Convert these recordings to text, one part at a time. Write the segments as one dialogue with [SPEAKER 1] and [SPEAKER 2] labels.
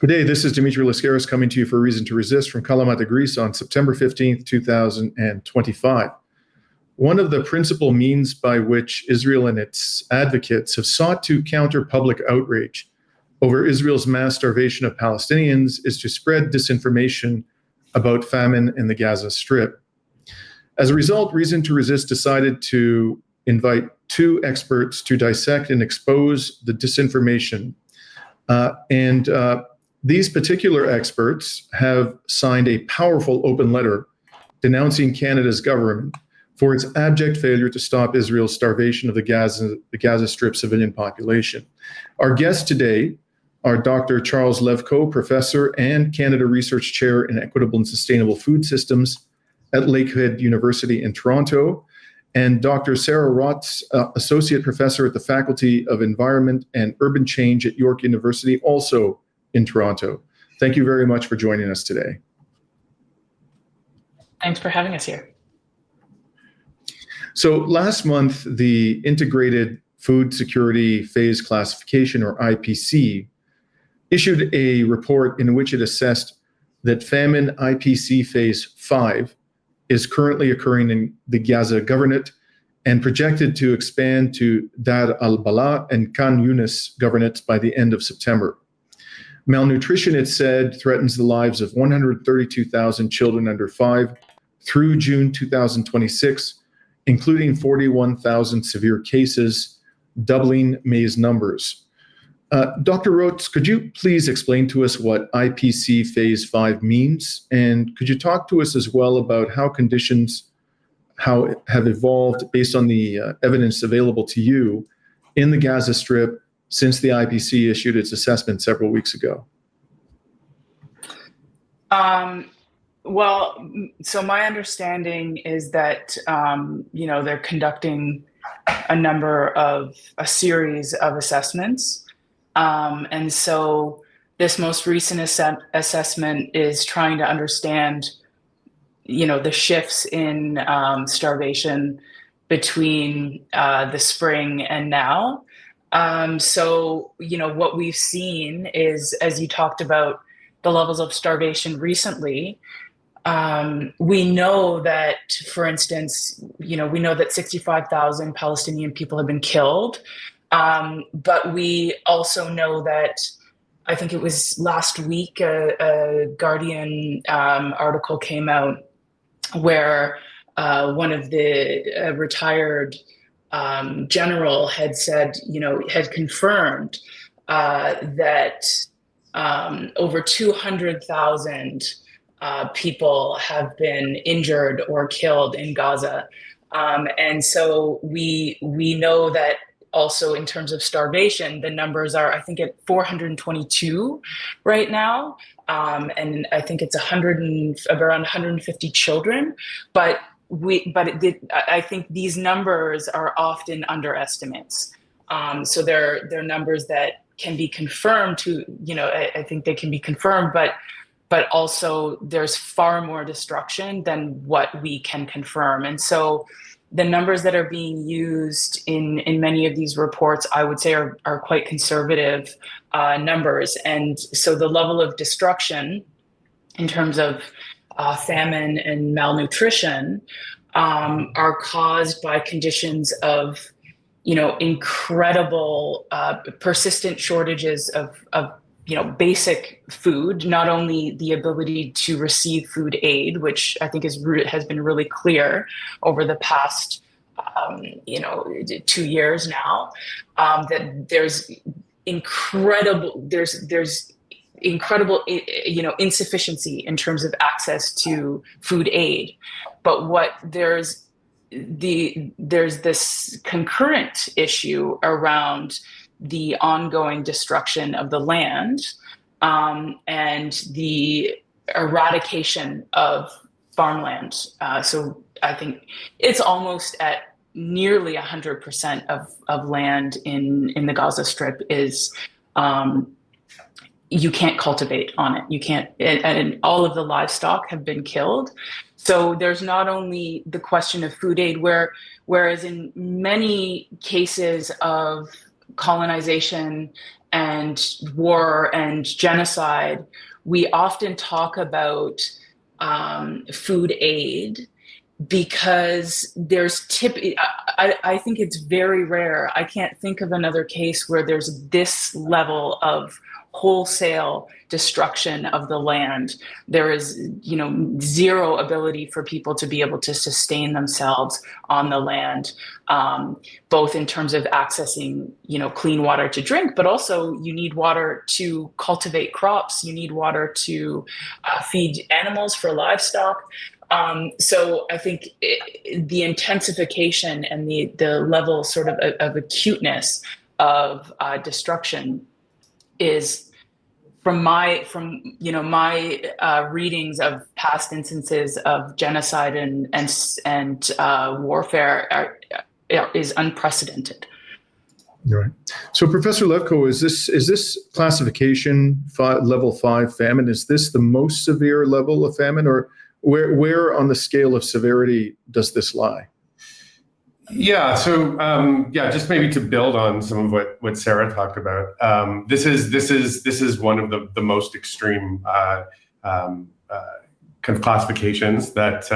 [SPEAKER 1] Good day, this is Dimitri Lascaris coming to you for Reason to Resist from Kalamata, Greece on September 15th, 2025. One of the principal means by which Israel and its advocates have sought to counter public outrage over Israel's mass starvation of Palestinians is to spread disinformation about famine in the Gaza Strip. As a result, Reason to Resist decided to invite two experts to dissect and expose the disinformation. These particular experts have signed a powerful open letter denouncing Canada's government for its abject failure to stop Israel's starvation of the Gaza Strip civilian population. Our guests today are Dr. Charles Levkoe, professor and Canada Research Chair in Equitable and Sustainable Food Systems at Lakehead University in Toronto, and Dr. Sarah Rotz, Associate Professor at the Faculty of Environment and Urban Change at York University, also in Toronto. Thank you very much for joining us today.
[SPEAKER 2] Thanks for having us here.
[SPEAKER 1] So last month, the Integrated Food Security Phase Classification, or IPC, issued a report in which it assessed that famine IPC Phase 5 is currently occurring in the Gaza Governorate and projected to expand to Dar al-Bala and Khan Yunis Governorates by the end of September. Malnutrition, it said, threatens the lives of 132,000 children under 5 through June 2026, including 41,000 severe cases, doubling May's numbers. Dr. Rotz, could you please explain to us what IPC Phase 5 means? And could you talk to us as well about how conditions have evolved based on the evidence available to you in the Gaza Strip since the IPC issued its assessment several weeks ago?
[SPEAKER 2] Well, so my understanding is that, they're conducting a series of assessments. And so this most recent assessment is trying to understand, the shifts in starvation between the spring and now. So, what we've seen is, as you talked about, the levels of starvation recently. We know that, for instance, we know that 65,000 Palestinian people have been killed. But we also know that, I think it was last week, a Guardian article came out where one of the retired general had said, had confirmed that over 200,000 people have been injured or killed in Gaza. And so we know that also in terms of starvation, the numbers are, I think, at 422 right now. And I think it's around 150 children. But I think these numbers are often underestimates. So they're numbers that can be confirmed I think they can be confirmed, but also there's far more destruction than what we can confirm. And so the numbers that are being used in many of these reports, I would say, are quite conservative numbers. And so the level of destruction in terms of famine and malnutrition are caused by conditions of, incredible persistent shortages of basic food, not only the ability to receive food aid, which I think has been really clear over the past 2 years now, that there's incredible insufficiency in terms of access to food aid. But there's this concurrent issue around the ongoing destruction of the land and the eradication of farmland. So I think it's almost at nearly 100% of land in the Gaza Strip is you can't cultivate on it. You can't, and all of the livestock have been killed. So there's not only the question of food aid, whereas in many cases of colonization and war and genocide, we often talk about food aid because I think it's very rare. I can't think of another case where there's this level of wholesale destruction of the land. There is, zero ability for people to be able to sustain themselves on the land, both in terms of accessing, clean water to drink, but also you need water to cultivate crops. You need water to feed animals for livestock. So I think the intensification and the level sort of acuteness of destruction is from my readings of past instances of genocide and warfare is unprecedented.
[SPEAKER 1] Right. So, Professor Levkoe, is this classification level 5 famine? Is this the most severe level of famine, or where on the scale of severity does this lie?
[SPEAKER 3] Yeah. So, just maybe to build on some of what Sarah talked about. This is one of the most extreme kind of classifications that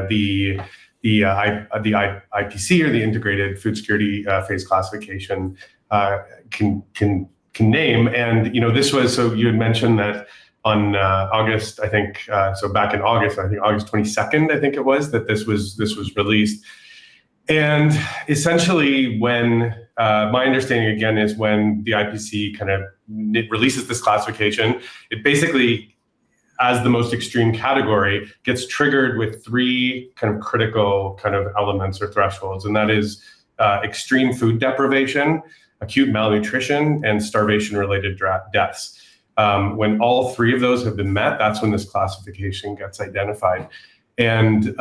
[SPEAKER 3] the IPC, or the Integrated Food Security Phase Classification, can name. And this was, so you had mentioned that on August, I think, so back in August, I think August 22nd, I think it was, that this was released. And essentially, when my understanding again is when the IPC kind of releases this classification, it basically, as the most extreme category, gets triggered with 3 kind of critical kind of elements or thresholds, and that is extreme food deprivation, acute malnutrition, and starvation-related deaths. When all 3 of those have been met, that's when this classification gets identified. And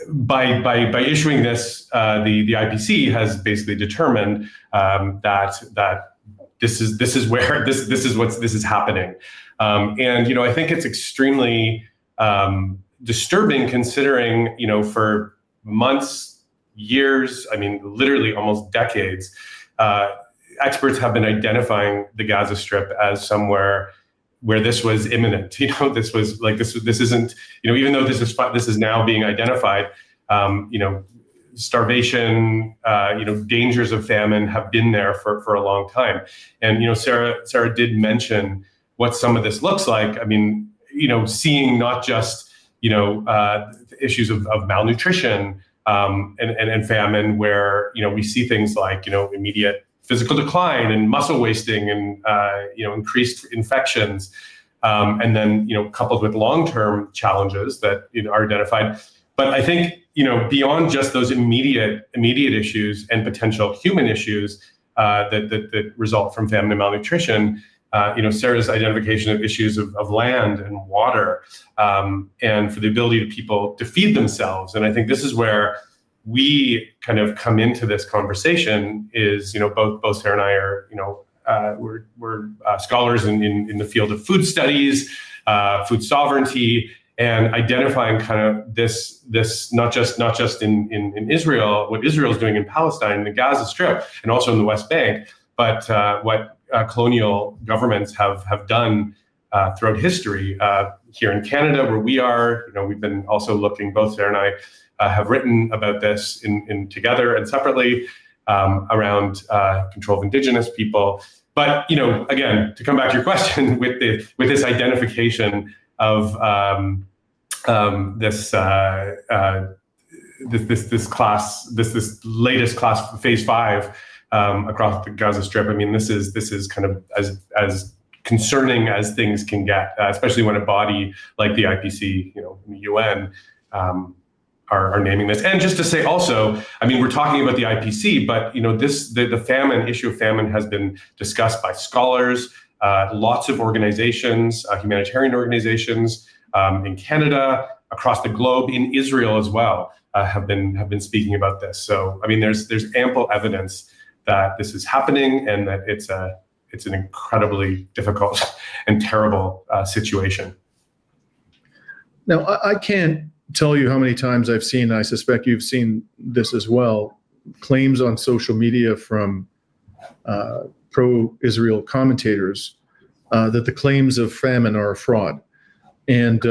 [SPEAKER 3] by issuing this, the IPC has basically determined that this is where this is happening, and I think it's extremely disturbing, considering for months, years, I mean literally almost decades, experts have been identifying the Gaza Strip as somewhere where this was imminent. This was like this isn't, even though this is now being identified, starvation, dangers of famine have been there for a long time. And Sarah did mention what some of this looks like. I mean, seeing not just issues of malnutrition and famine, where we see things like immediate physical decline and muscle wasting and increased infections, and then coupled with long-term challenges that are identified. But I think beyond just those immediate issues and potential human issues that result from famine and malnutrition, Sarah's identification of issues of land and water, and for the ability of people to feed themselves. And I think this is where we kind of come into this conversation is, both Sarah and I are, we're scholars in the field of food studies, food sovereignty, and identifying kind of this not just in Israel, what Israel is doing in Palestine, the Gaza Strip, and also in the West Bank, but what colonial governments have done throughout history. Here in Canada, where we are, we've been also looking, both Sarah and I have written about this in together and separately, around control of Indigenous people. But again, to come back to your question, with this identification of this latest class, phase 5, across the Gaza Strip. I mean, this is kind of as concerning as things can get, especially when a body like the IPC, the UN, are naming this. And just to say also, I mean, we're talking about the IPC, but the famine issue of famine has been discussed by scholars, lots of organizations, humanitarian organizations in Canada, across the globe, in Israel as well, have been speaking about this. So I mean, there's ample evidence that this is happening and that it's an incredibly difficult and terrible situation.
[SPEAKER 1] Now, I can't tell you how many times I've seen, I suspect you've seen this as well, claims on social media from pro-Israel commentators that the claims of famine are a fraud. And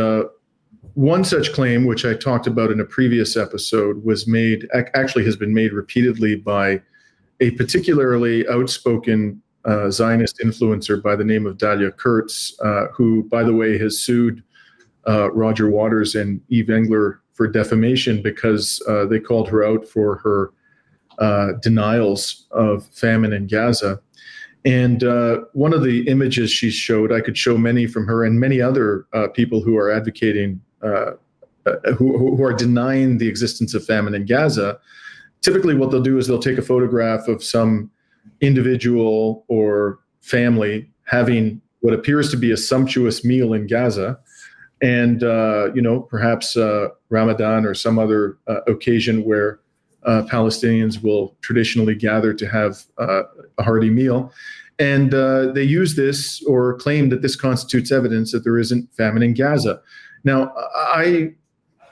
[SPEAKER 1] one such claim, which I talked about in a previous episode, was made, actually has been made repeatedly by a particularly outspoken Zionist influencer by the name of Dalia Kurtz, who, by the way, has sued Roger Waters and Eve Engler for defamation because they called her out for her denials of famine in Gaza. And one of the images she showed, I could show many from her and many other people who are advocating, who are denying the existence of famine in Gaza. Typically what they'll do is they'll take a photograph of some individual or family having what appears to be a sumptuous meal in Gaza, and perhaps Ramadan or some other occasion where Palestinians will traditionally gather to have a hearty meal. And they use this or claim that this constitutes evidence that there isn't famine in Gaza. Now, I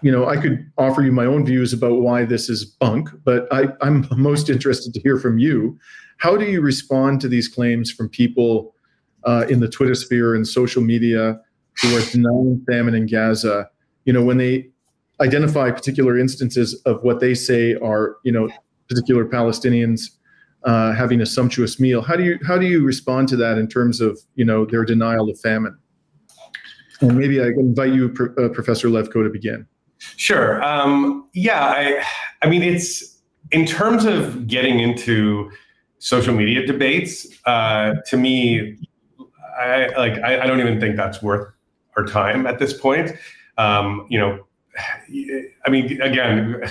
[SPEAKER 1] could offer you my own views about why this is bunk, but I'm most interested to hear from you. How do you respond to these claims from people in the Twitter sphere and social media who are denying famine in Gaza? When they identify particular instances of what they say are, particular Palestinians having a sumptuous meal. How do you respond to that in terms of, their denial of famine? And maybe I can invite you, Professor Levkoe, to begin.
[SPEAKER 3] Sure. I mean, it's in terms of getting into social media debates. To me, I don't even think that's worth our time at this point. I mean, again,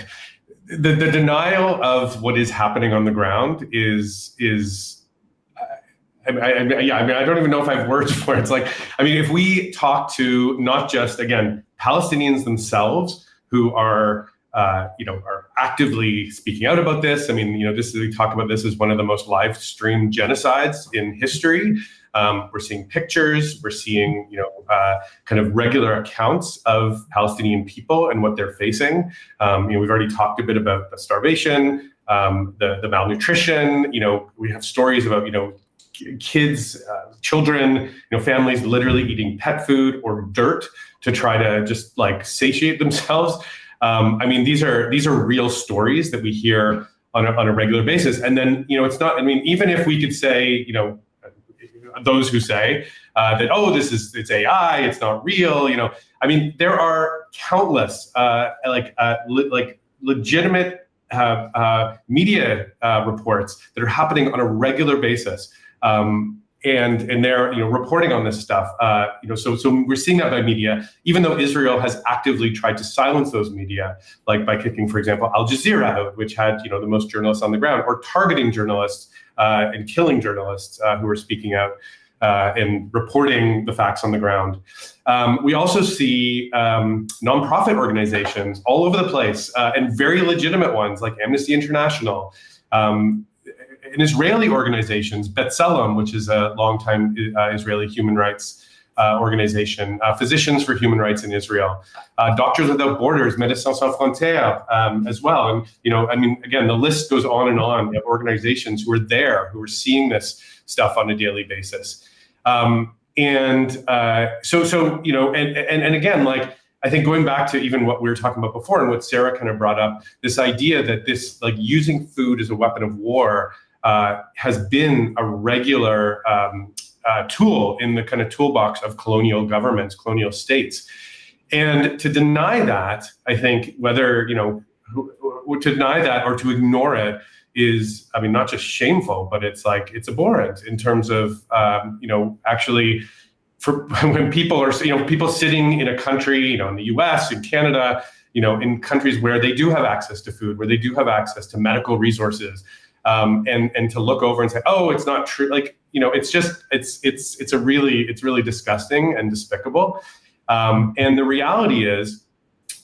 [SPEAKER 3] the denial of what is happening on the ground is. I don't even know if I have words for it. It's like, I mean, if we talk to not just, again, Palestinians themselves who are actively speaking out about this. I mean, we talk about this as one of the most live streamed genocides in history. We're seeing pictures, we're seeing, kind of regular accounts of Palestinian people and what they're facing. We've already talked a bit about the starvation, the malnutrition. We have stories about, kids, children, families literally eating pet food or dirt to try to just satiate themselves. I mean, these are real stories that we hear on a regular basis. And then, it's not, I mean, even if we could say, those who say that, it's AI, it's not real, I mean, there are countless legitimate media reports that are happening on a regular basis. And they're reporting on this stuff. So we're seeing that by media, even though Israel has actively tried to silence those media, like by kicking, for example, Al Jazeera out, which had the most journalists on the ground, or targeting journalists and killing journalists who are speaking out and reporting the facts on the ground. We also see nonprofit organizations all over the place, and very legitimate ones like Amnesty International. And Israeli organizations, B'Tselem, which is a longtime Israeli human rights organization, Physicians for Human Rights in Israel, Doctors Without Borders, Médecins Sans Frontières, as well. And, I mean, again, the list goes on of organizations who are there, who are seeing this stuff on a daily basis. So again, I think going back to even what we were talking about before and what Sarah kind of brought up, this idea that this, using food as a weapon of war, has been a regular tool in the kind of toolbox of colonial governments, colonial states. And to deny that, I think whether, to deny that or to ignore it is, I mean, not just shameful, but it's abhorrent in terms of, actually for when people are, people sitting in a country, in the US, in Canada, in countries where they do have access to food, where they do have access to medical resources, and to look over and say, oh, it's not true. It's really disgusting and despicable. And the reality is,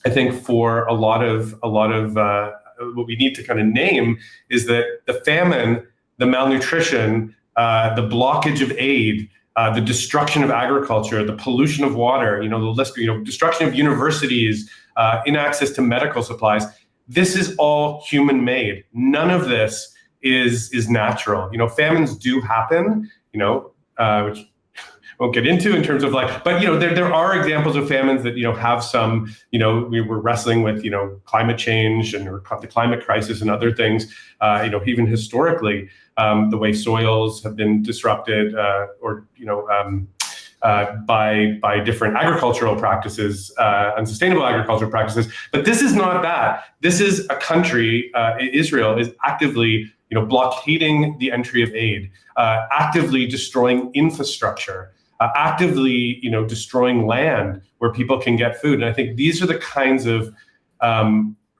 [SPEAKER 3] I think for a lot of what we need to kind of name is that the famine, the malnutrition, the blockage of aid, the destruction of agriculture, the pollution of water, the list, destruction of universities, inaccess to medical supplies. This is all human made. None of this is natural. Famines do happen, which won't get into in terms of but there are examples of famines that have some, we were wrestling with climate change and the climate crisis and other things, even historically, the way soils have been disrupted by different agricultural practices, unsustainable agricultural practices. But this is not that. This is a country, Israel is actively blockading the entry of aid, actively destroying infrastructure, actively, destroying land where people can get food. And I think these are the kinds of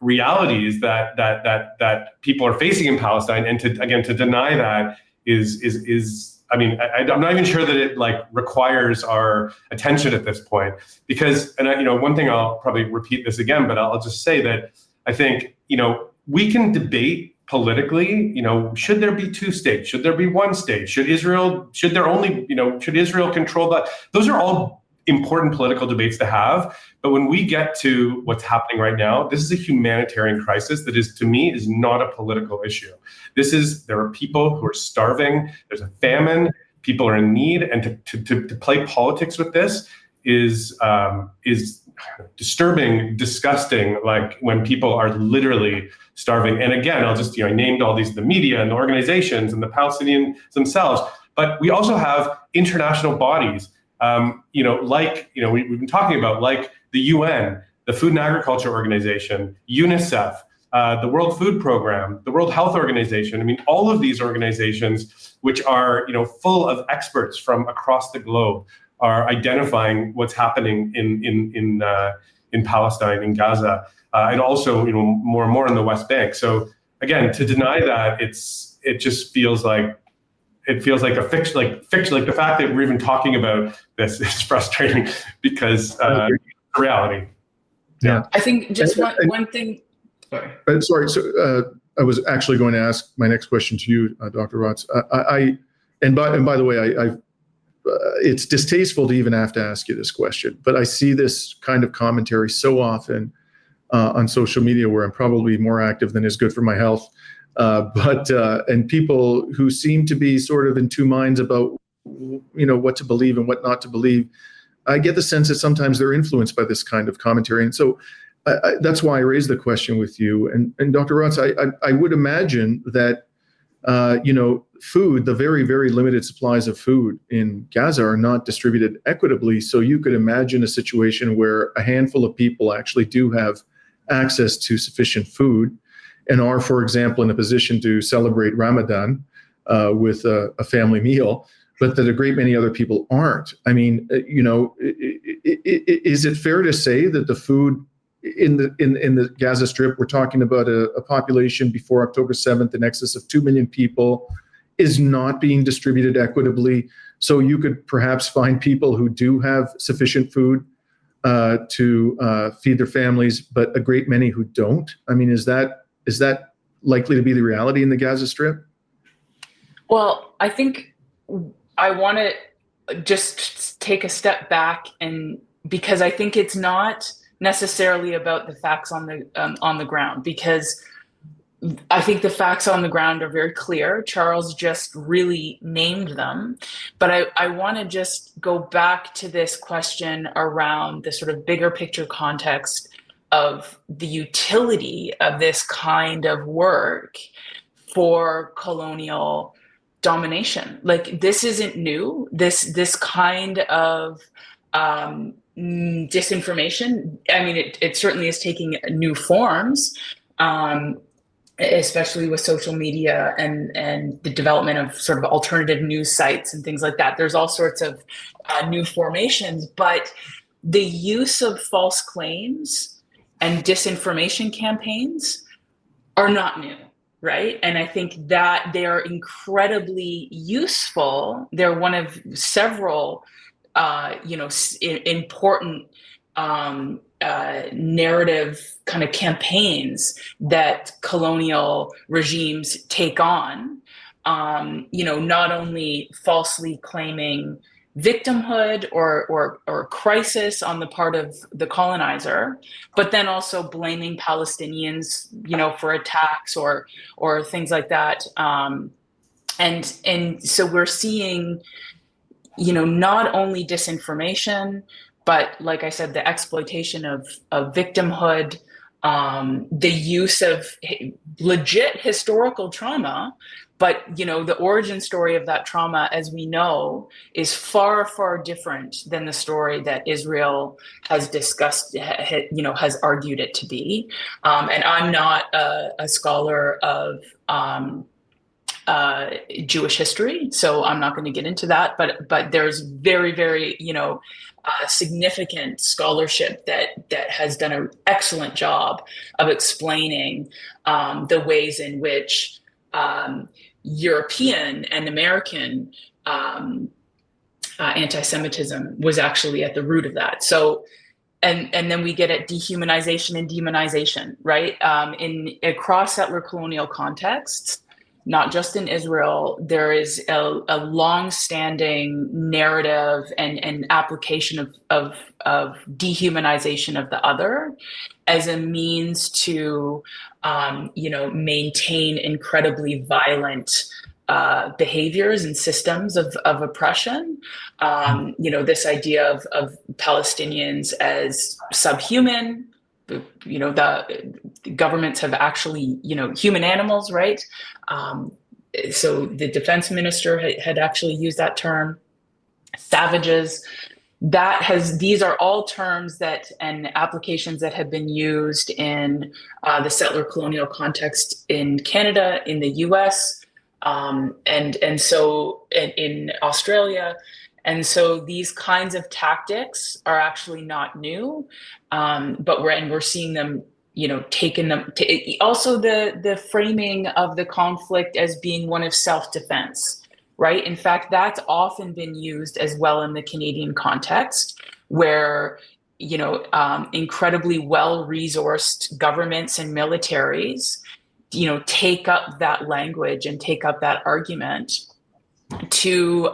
[SPEAKER 3] realities that people are facing in Palestine. And to deny that is I'm not even sure that it requires our attention at this point, because, and one thing, I'll probably repeat this again, but I'll just say that I think, we can debate politically, should there be two states? Should there be one state? Should Israel control that? Those are all important political debates to have. But when we get to what's happening right now, this is a humanitarian crisis that is, to me, is not a political issue. There are people who are starving. There's a famine. People are in need. And to play politics with this is disturbing, disgusting, when people are literally starving. And again, I'll just, I named all these, the media and the organizations and the Palestinians themselves, but we also have international bodies, we've been talking about, like the UN, the Food and Agriculture Organization, UNICEF, the World Food Program, the World Health Organization. All of these organizations, which are, full of experts from across the globe, are identifying what's happening in Palestine, in Gaza, and also, more and more in the West Bank. So again, to deny that, it just feels like a fiction, like the fact that we're even talking about this is frustrating, because reality.
[SPEAKER 1] Yeah.
[SPEAKER 2] I think just one thing.
[SPEAKER 1] Sorry. So I was actually going to ask my next question to you, Dr. Rotz. And by the way, it's distasteful to even have to ask you this question, but I see this kind of commentary so often on social media, where I'm probably more active than is good for my health. And people who seem to be sort of in two minds about, what to believe and what not to believe. I get the sense that sometimes they're influenced by this kind of commentary. And so that's why I raised the question with you. And Dr. Rotz, I would imagine that, food, the very, very limited supplies of food in Gaza are not distributed equitably. So you could imagine a situation where a handful of people actually do have access to sufficient food and are, for example, in a position to celebrate Ramadan with a family meal, but that a great many other people aren't. Is it fair to say that the food in the Gaza Strip, we're talking about a population before October 7th in excess of 2 million people, is not being distributed equitably? So you could perhaps find people who do have sufficient food to feed their families, but a great many who don't? Is that likely to be the reality in the Gaza Strip?
[SPEAKER 2] Well, I think I want to just take a step back, and because I think it's not necessarily about the facts on the ground, because I think the facts on the ground are very clear. Charles just really named them. But I want to just go back to this question around the sort of bigger picture context of the utility of this kind of work for colonial domination. This isn't new. This kind of disinformation, it certainly is taking new forms, especially with social media and the development of sort of alternative news sites and things like that. There's all sorts of new formations, but the use of false claims and disinformation campaigns are not new, right? And I think that they are incredibly useful. They're one of several, important narrative kind of campaigns that colonial regimes take on, not only falsely claiming victimhood or crisis on the part of the colonizer, but then also blaming Palestinians, for attacks or things like that. And so we're seeing, not only disinformation, but like I said, the exploitation of victimhood, the use of legit historical trauma. But, the origin story of that trauma, as we know, is far, far different than the story that Israel has discussed, has argued it to be. And I'm not a scholar of Jewish history, so I'm not going to get into that. But there's very, very, significant scholarship that has done an excellent job of explaining the ways in which European and American anti-Semitism was actually at the root of that. So, and then we get at dehumanization and demonization, right? Across settler colonial contexts, not just in Israel, there is a long-standing narrative and application of dehumanization of the other as a means to, maintain incredibly violent behaviors and systems of oppression. This idea of Palestinians as subhuman. The governments have actually, human animals, right? So the defense minister had actually used that term, savages. These are all terms and applications that have been used in the settler colonial context in Canada, in the US, and so in Australia. And so these kinds of tactics are actually not new, but we're seeing them, also the framing of the conflict as being one of self-defense, right? In fact, that's often been used as well in the Canadian context, where, incredibly well-resourced governments and militaries, take up that language and take up that argument to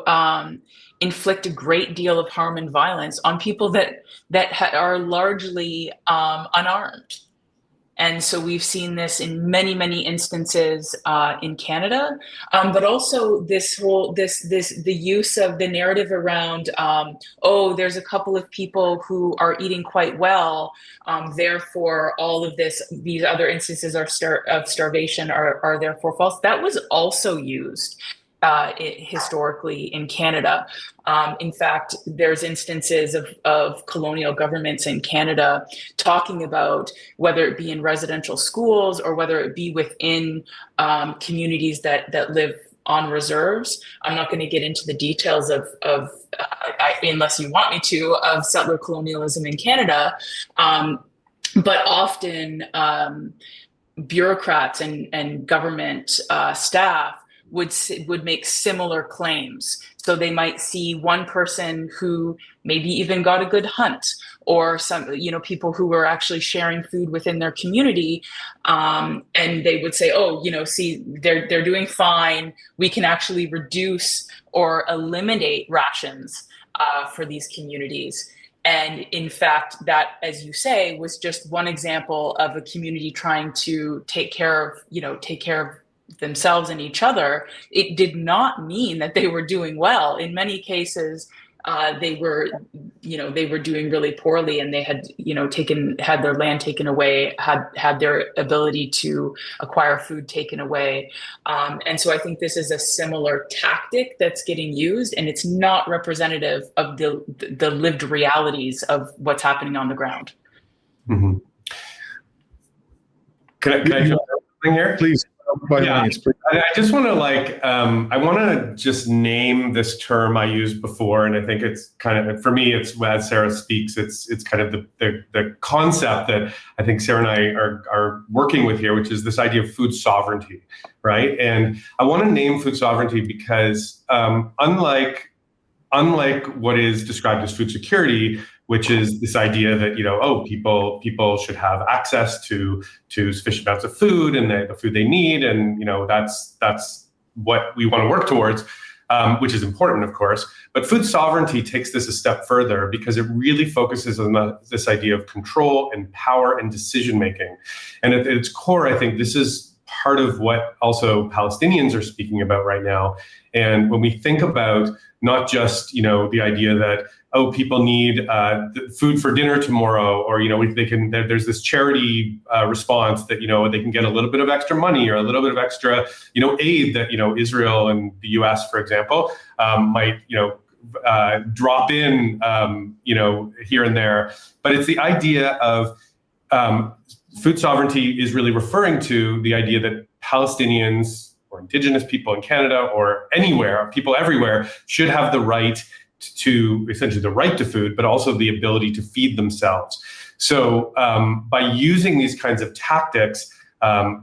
[SPEAKER 2] inflict a great deal of harm and violence on people that are largely unarmed. And so we've seen this in many, many instances in Canada, but also the use of the narrative around, there's a couple of people who are eating quite well, therefore all of these other instances of starvation are therefore false. That was also used historically in Canada. In fact, there's instances of colonial governments in Canada talking about whether it be in residential schools or whether it be within communities that live on reserves. I'm not going to get into the details of unless you want me to, of settler colonialism in Canada. But often bureaucrats and government staff would make similar claims. So they might see one person who maybe even got a good hunt, or some, people who were actually sharing food within their community, and they would say, see, they're doing fine. We can actually reduce or eliminate rations for these communities. And in fact, that, as you say, was just one example of a community trying to take care of themselves and each other. It did not mean that they were doing well. In many cases, they were doing really poorly, and they had their land taken away, had their ability to acquire food taken away. And so I think this is a similar tactic that's getting used, and it's not representative of the lived realities of what's happening on the ground.
[SPEAKER 3] Mm-hmm. Can I jump in here?
[SPEAKER 1] Please.
[SPEAKER 3] I just want to I want to just name this term I used before, and I think it's kind of, for me, it's, as Sarah speaks, it's kind of the concept that I think Sarah and I are working with here, which is this idea of food sovereignty, right? And I want to name food sovereignty because unlike what is described as food security, which is this idea that, people should have access to sufficient amounts of food and the food they need, and that's what we want to work towards. which is important, of course. But food sovereignty takes this a step further because it really focuses on this idea of control and power and decision making. And at its core, I think this is part of what also Palestinians are speaking about right now. And when we think about not just, the idea that, oh, people need food for dinner tomorrow, or, there's this charity response that, they can get a little bit of extra money or a little bit of extra, aid that, Israel and the US, for example, might, drop in, here and there. But it's the idea of food sovereignty is really referring to the idea that Palestinians or Indigenous people in Canada or anywhere, people everywhere, should have the right to essentially the right to food, but also the ability to feed themselves. So by using these kinds of tactics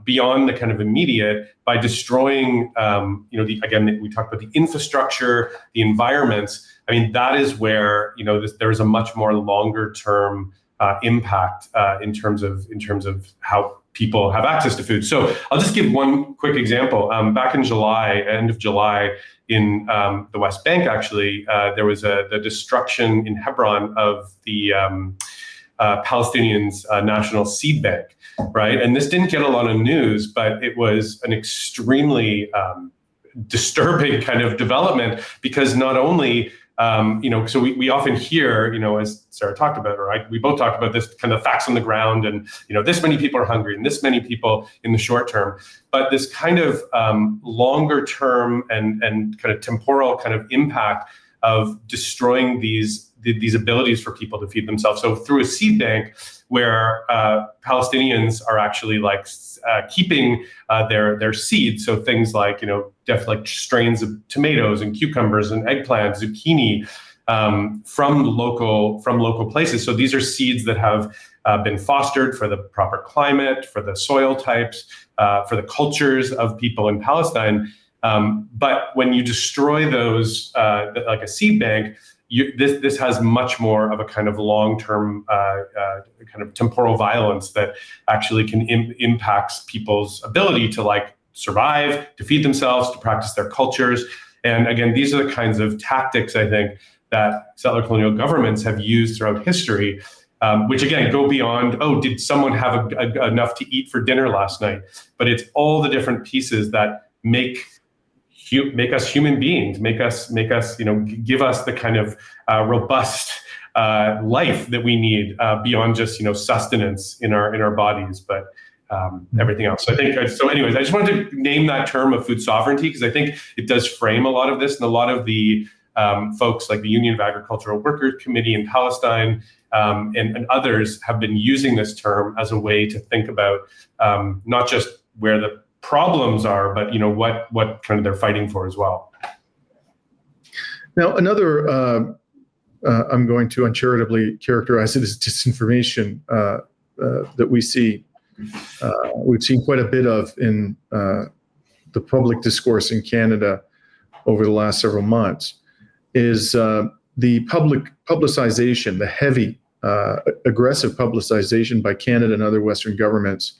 [SPEAKER 3] beyond the kind of immediate, by destroying, again, we talked about the infrastructure, the environments. I mean, that is where there is a much more longer term impact in terms of how people have access to food. So I'll just give one quick example. Back in July, end of July, in the West Bank, actually, there was the destruction in Hebron of the Palestinians' national seed bank, right? And this didn't get a lot of news, but it was an extremely disturbing kind of development because not only so we often hear, as Sarah talked about, or we both talked about this kind of facts on the ground and, this many people are hungry and this many people in the short term, but this kind of longer term and kind of temporal kind of impact of destroying these abilities for people to feed themselves. So through a seed bank where Palestinians are actually keeping their seeds, so things like definitely strains of tomatoes and cucumbers and eggplant, zucchini from local places. So these are seeds that have been fostered for the proper climate, for the soil types, for the cultures of people in Palestine. But when you destroy those, like a seed bank, this has much more of a kind of long-term kind of temporal violence that actually can impacts people's ability to survive, to feed themselves, to practice their cultures. And again, these are the kinds of tactics, I think, that settler colonial governments have used throughout history, which again go beyond, oh, did someone have enough to eat for dinner last night? But it's all the different pieces that make us human beings, make us, give us the kind of robust life that we need beyond just, sustenance in our bodies, but everything else. So I think, anyways, I just wanted to name that term of food sovereignty because I think it does frame a lot of this, and a lot of the folks like the Union of Agricultural Workers Committee in Palestine and others have been using this term as a way to think about not just where the problems are, but what kind of they're fighting for as well.
[SPEAKER 1] Now, another, I'm going to uncharitably characterize it as disinformation that we see. We've seen quite a bit of in the public discourse in Canada over the last several months, is the public publicization, the heavy, aggressive publicization by Canada and other Western governments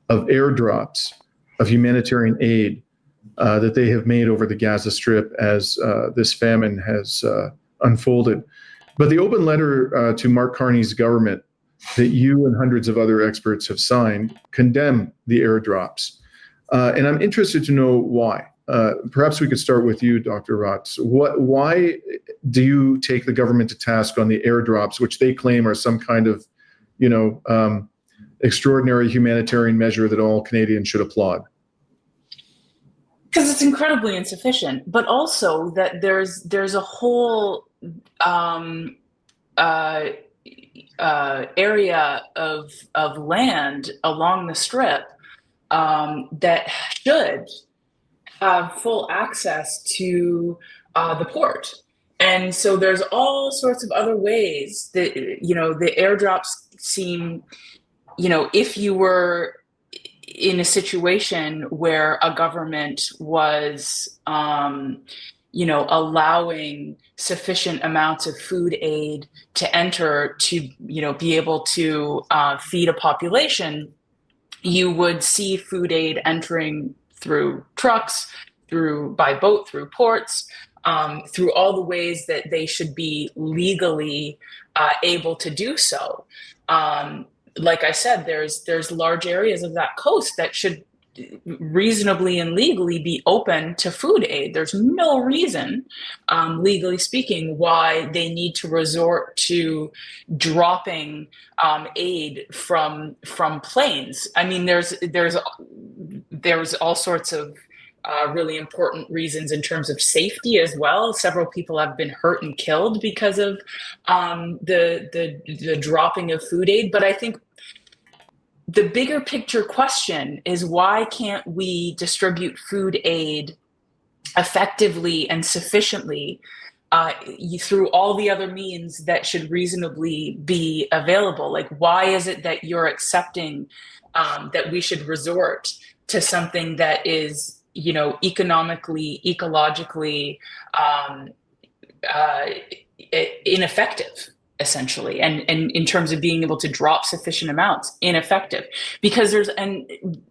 [SPEAKER 1] of airdrops of humanitarian aid that they have made over the Gaza Strip as this famine has unfolded. But the open letter to Mark Carney's government that you and hundreds of other experts have signed condemn the airdrops. And I'm interested to know why. Perhaps we could start with you, Dr. Rotz. Why do you take the government to task on the airdrops, which they claim are some kind of, extraordinary humanitarian measure that all Canadians should applaud?
[SPEAKER 2] Because it's incredibly insufficient, but also that there's a whole area of land along the Strip that should have full access to the port. And so there's all sorts of other ways that, the airdrops seem, if you were in a situation where a government was, allowing sufficient amounts of food aid to enter to, be able to feed a population, you would see food aid entering through trucks, by boat, through ports. through all the ways that they should be legally able to do so. Like I said, there's large areas of that coast that should reasonably and legally be open to food aid. There's no reason, legally speaking, why they need to resort to dropping aid from planes. I mean, there's all sorts of really important reasons in terms of safety as well. Several people have been hurt and killed because of the dropping of food aid. But I think the bigger picture question is, why can't we distribute food aid effectively and sufficiently through all the other means that should reasonably be available? Like, why is it that you're accepting that we should resort to something that is, economically, ecologically ineffective, essentially, and in terms of being able to drop sufficient amounts, ineffective? Because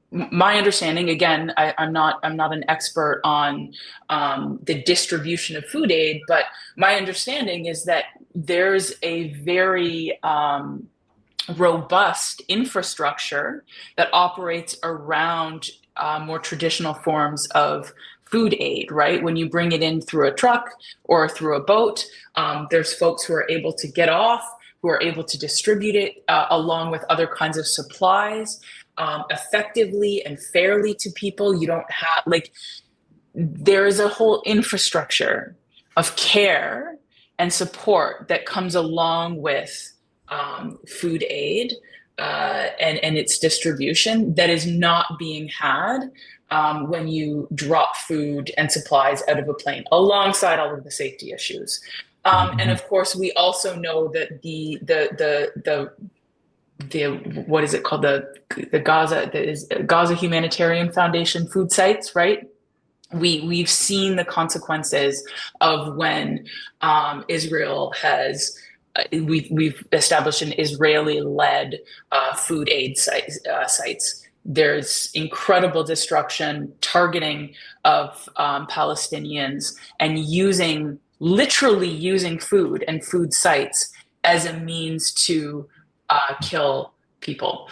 [SPEAKER 2] my understanding, again, I'm not an expert on the distribution of food aid, but my understanding is that there's a very robust infrastructure that operates around more traditional forms of food aid, right? When you bring it in through a truck or through a boat, there's folks who are able to get off, who are able to distribute it along with other kinds of supplies effectively and fairly to people. You don't have, there is a whole infrastructure of care and support that comes along with food aid and its distribution that is not being had when you drop food and supplies out of a plane, alongside all of the safety issues. And of course, we also know that the what is it called, the Gaza Humanitarian Foundation food sites, right? We've seen the consequences of when Israel has. We've established an Israeli-led food aid sites. There's incredible destruction, targeting of Palestinians, and literally using food and food sites as a means to kill people.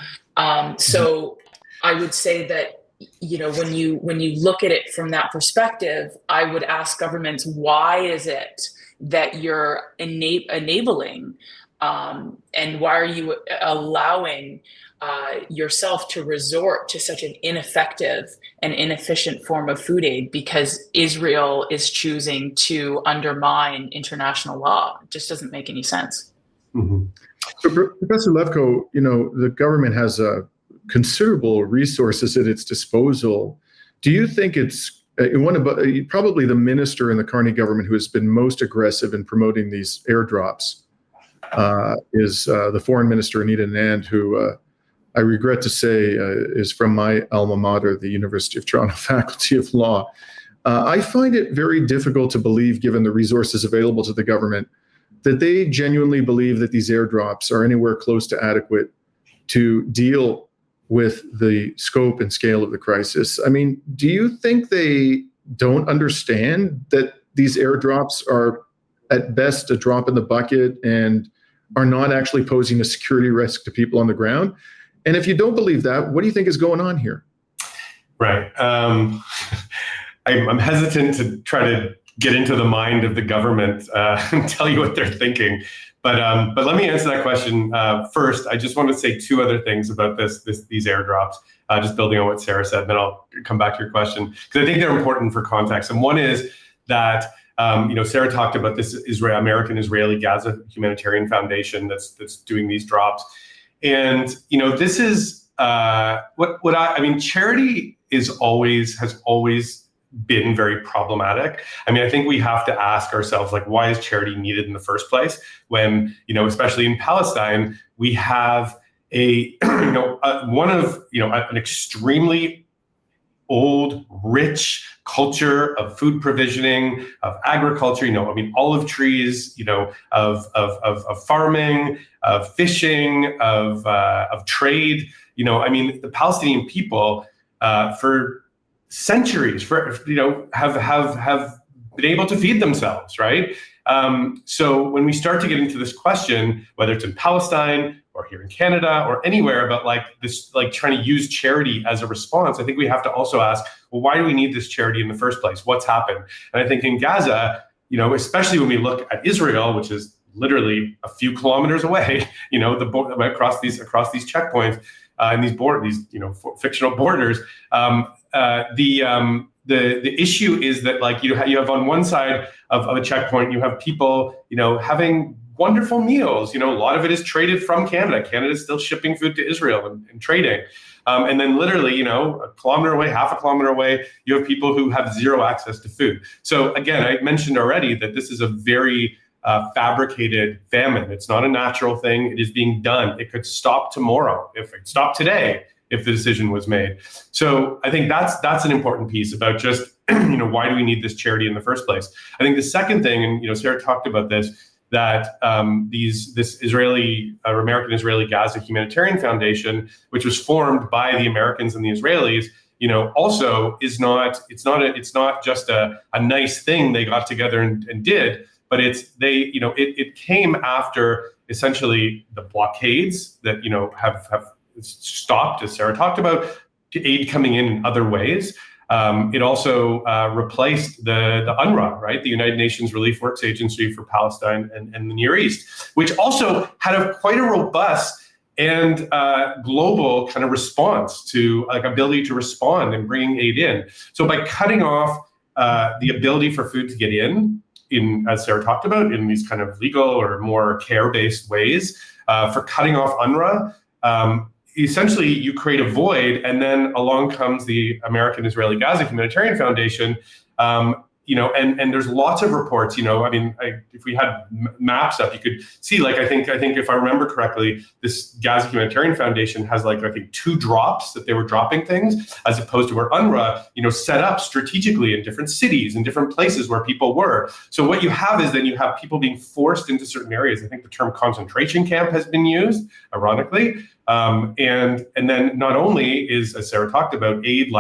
[SPEAKER 2] So I would say that, when you look at it from that perspective, I would ask governments, why is it that you're enabling and why are you allowing yourself to resort to such an ineffective and inefficient form of food aid because Israel is choosing to undermine international law? It just doesn't make any sense.
[SPEAKER 1] Mm-hmm. So, Professor Levkoe, the government has considerable resources at its disposal. Do you think it's probably the minister in the Carney government who has been most aggressive in promoting these airdrops is the foreign minister, Anita Anand, who I regret to say is from my alma mater, the University of Toronto Faculty of Law. I find it very difficult to believe, given the resources available to the government, that they genuinely believe that these airdrops are anywhere close to adequate to deal with the scope and scale of the crisis. I mean, do you think they don't understand that these airdrops are at best a drop in the bucket and are not actually posing a security risk to people on the ground? And if you don't believe that, what do you think is going on here?
[SPEAKER 3] Right. I'm hesitant to try to get into the mind of the government and tell you what they're thinking. But let me answer that question first. I just want to say two other things about these airdrops, just building on what Sarah said, then I'll come back to your question, because I think they're important for context. And one is that, Sarah talked about this American-Israeli Gaza Humanitarian Foundation that's doing these drops. And, this is charity has always been very problematic. I think we have to ask ourselves, why is charity needed in the first place when, especially in Palestine, we have an extremely old, rich culture of food provisioning, of agriculture, olive trees, of farming, of fishing, of trade. The Palestinian people for centuries, have been able to feed themselves, right? So when we start to get into this question, whether it's in Palestine or here in Canada or anywhere about like this, like trying to use charity as a response, I think we have to also ask, well, why do we need this charity in the first place? What's happened? And I think in Gaza, especially when we look at Israel, which is literally a few kilometers away, across these checkpoints and these fictional borders, the issue is that like you have on one side of a checkpoint, you have people having wonderful meals. A lot of it is traded from Canada. Canada is still shipping food to Israel and trading. And then literally, a kilometer away, half a kilometer away, you have people who have zero access to food. So again, I mentioned already that this is a very fabricated famine. It's not a natural thing. It is being done. It could stop tomorrow. If it stopped today, if the decision was made. So I think that's an important piece about just, why do we need this charity in the first place? I think the second thing, and Sarah talked about this, that this American-Israeli Gaza Humanitarian Foundation, which was formed by the Americans and the Israelis, also it's not just a nice thing they got together and did, but it came after essentially the blockades that have stopped, as Sarah talked about, aid coming in other ways. It also replaced the UNRWA, right, the United Nations Relief Works Agency for Palestine and the Near East, which also had quite a robust and global kind of response to ability to respond and bringing aid in. So by cutting off the ability for food to get in, as Sarah talked about, in these kind of legal or more care-based ways, for cutting off UNRWA, essentially you create a void, and then along comes the American-Israeli Gaza Humanitarian Foundation, and there's lots of reports. If we had maps up, you could see. I think if I remember correctly, this Gaza Humanitarian Foundation has I think 2 drops that they were dropping things, as opposed to where UNRWA, set up strategically in different cities and different places where people were. So what you have is then you have people being forced into certain areas. I think the term concentration camp has been used, ironically. And then not only is, as Sarah talked about, aid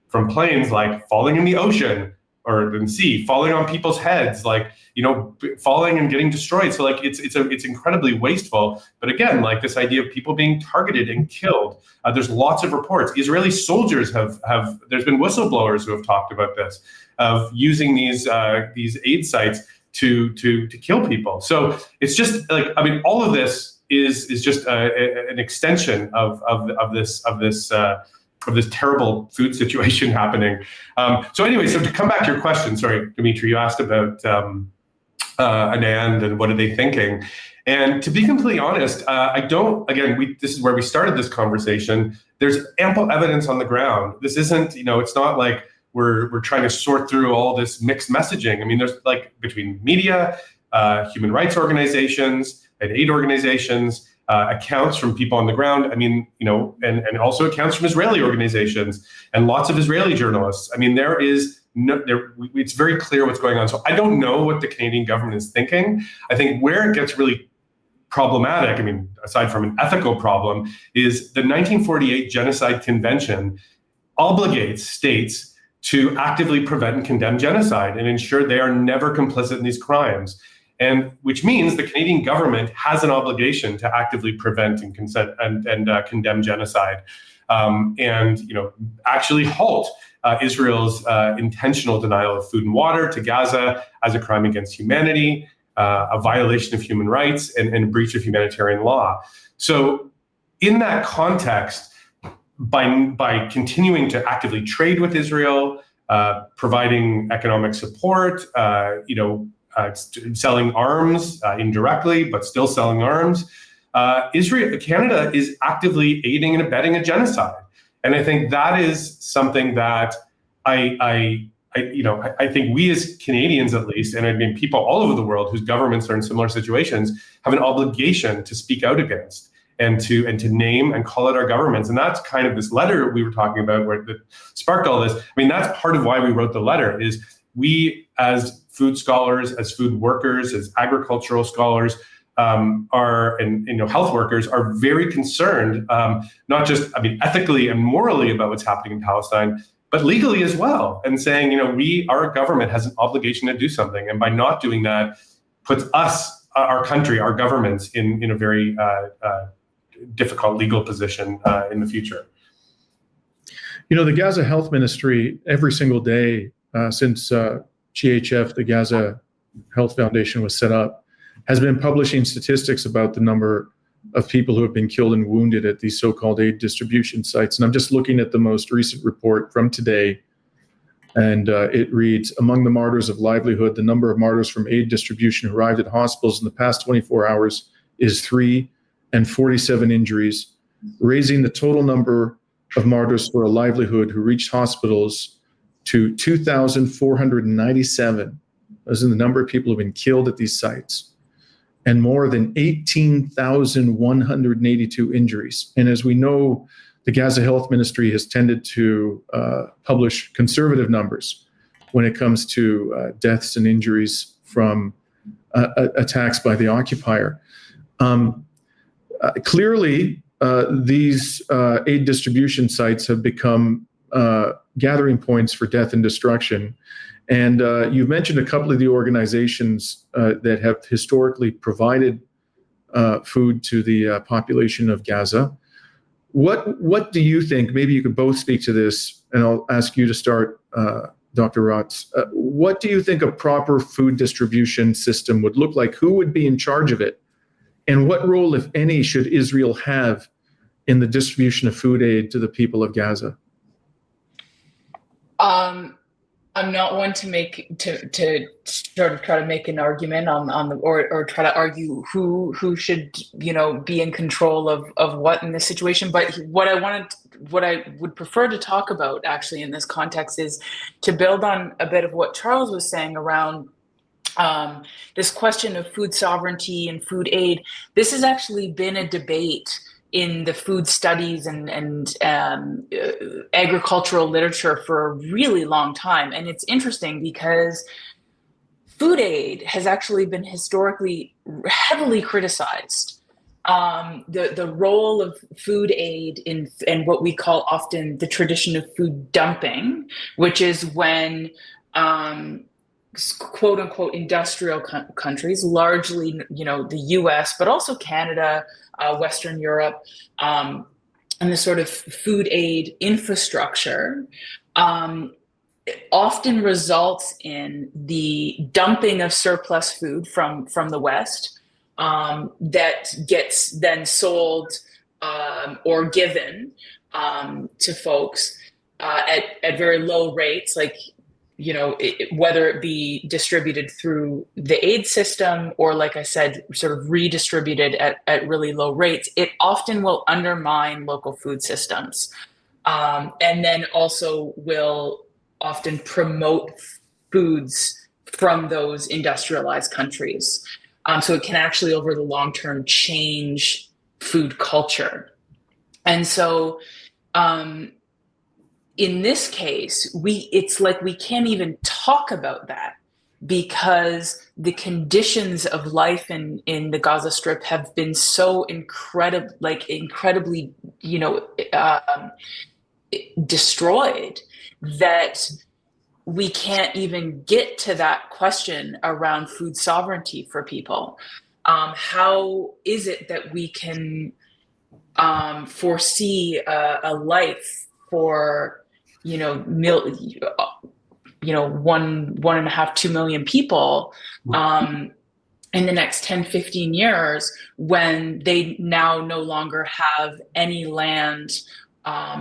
[SPEAKER 3] from planes falling in the ocean or in the sea, falling on people's heads, falling and getting destroyed. So it's incredibly wasteful. But again, this idea of people being targeted and killed, there's lots of reports. Israeli soldiers have there's been whistleblowers who have talked about this, of using these aid sites to kill people. So it's just all of this is just an extension of this terrible food situation happening. So to come back to your question, sorry, Dimitri, you asked about Anand and what are they thinking? And to be completely honest, this is where we started this conversation. There's ample evidence on the ground. This isn't, it's not like we're trying to sort through all this mixed messaging. There's between media, human rights organizations, and aid organizations, accounts from people on the ground. And also accounts from Israeli organizations and lots of Israeli journalists. It's very clear what's going on. So I don't know what the Canadian government is thinking. I think where it gets really problematic, aside from an ethical problem, is the 1948 Genocide Convention obligates states to actively prevent and condemn genocide and ensure they are never complicit in these crimes. And which means the Canadian government has an obligation to actively prevent and condemn genocide, and actually halt Israel's intentional denial of food and water to Gaza as a crime against humanity, a violation of human rights, and a breach of humanitarian law. So, in that context, by continuing to actively trade with Israel, providing economic support, selling arms indirectly, but still selling arms. Canada is actively aiding and abetting a genocide, and I think that is something that I think we as Canadians, at least, and people all over the world whose governments are in similar situations, have an obligation to speak out against and to name and call out our governments. And that's kind of this letter we were talking about, that sparked all this. That's part of why we wrote the letter. Is we as food scholars, as food workers, as agricultural scholars, health workers are very concerned, not just ethically and morally about what's happening in Palestine, but legally as well, and saying, our government has an obligation to do something, and by not doing that, puts us, our country, our governments in a very difficult legal position in the future.
[SPEAKER 1] The Gaza Health Ministry, every single day since GHF, the Gaza Health Foundation, was set up, has been publishing statistics about the number of people who have been killed and wounded at these so-called aid distribution sites. And I'm just looking at the most recent report from today, and it reads, among the martyrs of livelihood, the number of martyrs from aid distribution who arrived at hospitals in the past 24 hours is 3 and 47 injuries, raising the total number of martyrs for a livelihood who reached hospitals to 2,497. Those are the number of people who have been killed at these sites, and more than 18,182 injuries. And as we know, the Gaza Health Ministry has tended to publish conservative numbers when it comes to deaths and injuries from attacks by the occupier. Clearly, these aid distribution sites have become gathering points for death and destruction. And you've mentioned a couple of the organizations that have historically provided food to the population of Gaza. What do you think? Maybe you could both speak to this, and I'll ask you to start, Dr. Rotz. What do you think a proper food distribution system would look like? Who would be in charge of it? And what role, if any, should Israel have in the distribution of food aid to the people of Gaza?
[SPEAKER 2] I'm not one to sort of try to make an argument on the or try to argue who should be in control of what in this situation. But what I would prefer to talk about actually in this context is to build on a bit of what Charles was saying around this question of food sovereignty and food aid. This has actually been a debate in the food studies and agricultural literature for a really long time. And it's interesting because food aid has actually been historically heavily criticized. The role of food aid in what we call often the tradition of food dumping, which is when quote unquote industrial countries, largely, the US, but also Canada, Western Europe, and the sort of food aid infrastructure often results in the dumping of surplus food from the West that gets then sold or given to folks at very low rates, like whether it be distributed through the aid system or, like I said, sort of redistributed at really low rates, it often will undermine local food systems. And then also will often promote foods from those industrialized countries. So it can actually, over the long term, change food culture. And so, in this case, it's like we can't even talk about that because the conditions of life in the Gaza Strip have been so incredibly, destroyed that we can't even get to that question around food sovereignty for people. How is it that we can foresee a life for 1.5-2 million people in the next 10-15 years when they now no longer have any land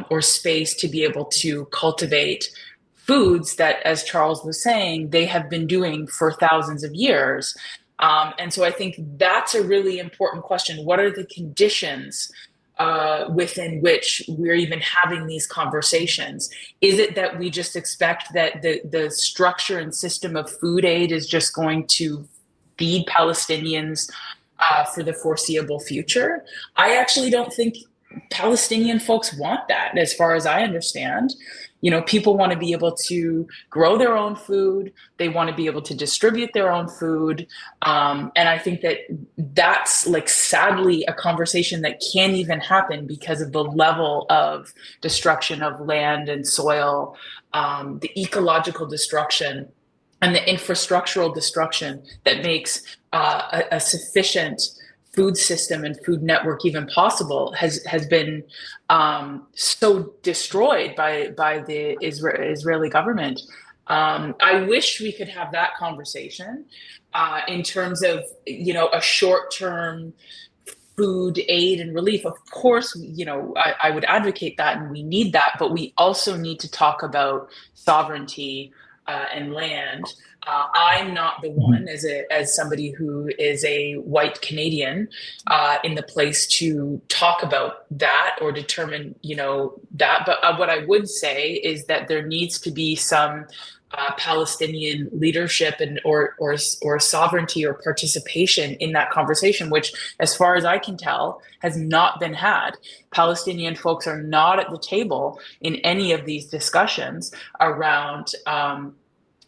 [SPEAKER 2] or space to be able to cultivate foods that, as Charles was saying, they have been doing for thousands of years. And so I think that's a really important question. What are the conditions within which we're even having these conversations? Is it that we just expect that the structure and system of food aid is just going to feed Palestinians for the foreseeable future? I actually don't think Palestinian folks want that, as far as I understand. People want to be able to grow their own food. They want to be able to distribute their own food. And I think that that's like, sadly, a conversation that can't even happen because of the level of destruction of land and soil, the ecological destruction, and the infrastructural destruction that makes a sufficient food system and food network even possible has been so destroyed by the Israeli government. I wish we could have that conversation in terms of a short-term food aid and relief. Of course, I would advocate that, and we need that, but we also need to talk about sovereignty and land. I'm not the one, as somebody who is a white Canadian, in the place to talk about that or determine, that. But what I would say is that there needs to be some Palestinian leadership or sovereignty or participation in that conversation, which, as far as I can tell, has not been had. Palestinian folks are not at the table in any of these discussions around